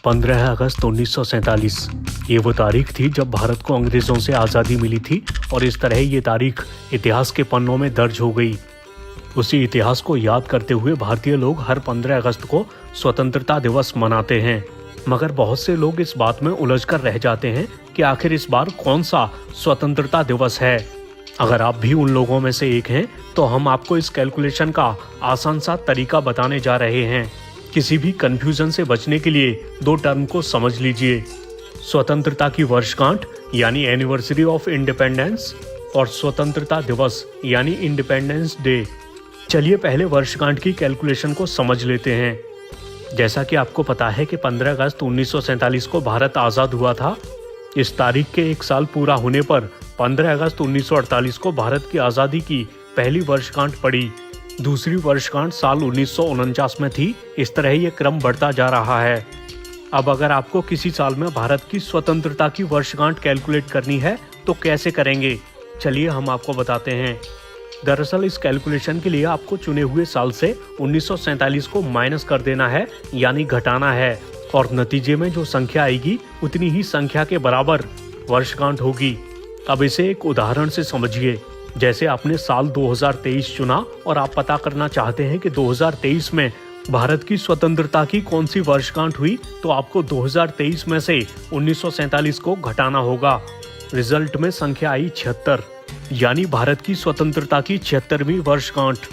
15 अगस्त 1947 ये वो तारीख थी जब भारत को अंग्रेजों से आज़ादी मिली थी और इस तरह ये तारीख इतिहास के पन्नों में दर्ज हो गई। उसी इतिहास को याद करते हुए भारतीय लोग हर 15 अगस्त को स्वतंत्रता दिवस मनाते हैं। मगर बहुत से लोग इस बात में उलझ कर रह जाते हैं कि आखिर इस बार कौन सा स्वतंत्रता दिवस है। अगर आप भी उन लोगों में से एक हैं तो हम आपको इस कैलकुलेशन का आसान सा तरीका बताने जा रहे हैं। किसी भी कंफ्यूजन से बचने के लिए दो टर्म को समझ लीजिए, स्वतंत्रता की वर्षगांठ यानी एनिवर्सरी ऑफ इंडिपेंडेंस और स्वतंत्रता दिवस यानी इंडिपेंडेंस डे। चलिए पहले वर्षगांठ की कैलकुलेशन को समझ लेते हैं। जैसा कि आपको पता है कि 15 अगस्त 1947 को भारत आज़ाद हुआ था। इस तारीख के एक साल पूरा होने पर 15 अगस्त 1948 को भारत की आज़ादी की पहली वर्षगांठ पड़ी। दूसरी वर्षगांठ साल 1949 में थी। इस तरह ये क्रम बढ़ता जा रहा है। अब अगर आपको किसी साल में भारत की स्वतंत्रता की वर्षगांठ कैलकुलेट करनी है तो कैसे करेंगे, चलिए हम आपको बताते हैं। दरअसल इस कैलकुलेशन के लिए आपको चुने हुए साल से 1947 को माइनस कर देना है यानी घटाना है, और नतीजे में जो संख्या आएगी उतनी ही संख्या के बराबर वर्षगांठ होगी। अब इसे एक उदाहरण से समझिए। जैसे आपने साल 2023 चुना और आप पता करना चाहते हैं कि 2023 में भारत की स्वतंत्रता की कौन सी वर्षगांठ हुई, तो आपको 2023 में से 1947 को घटाना होगा। रिजल्ट में संख्या आई 76, यानी भारत की स्वतंत्रता की 76वीं वर्षगांठ।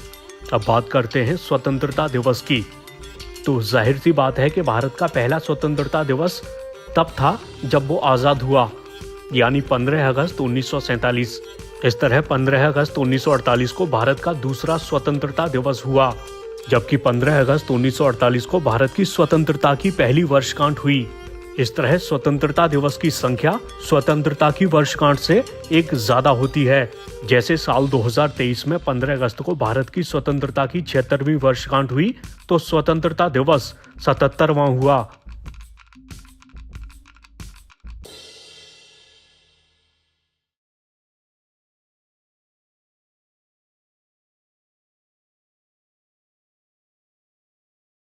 अब बात करते हैं स्वतंत्रता दिवस की। तो जाहिर सी बात है कि भारत का पहला स्वतंत्रता दिवस तब था जब वो आज़ाद हुआ, यानी 15 अगस्त 1947। इस तरह 15 अगस्त 1948 को भारत का दूसरा स्वतंत्रता दिवस हुआ, जबकि 15 अगस्त 1948 को भारत की स्वतंत्रता की पहली वर्षगांठ हुई। इस तरह स्वतंत्रता दिवस की संख्या स्वतंत्रता की वर्षगांठ से एक ज्यादा होती है। जैसे साल 2023 में 15 अगस्त को भारत की स्वतंत्रता की 76वीं वर्षगांठ हुई तो स्वतंत्रता दिवस 77वां हुआ,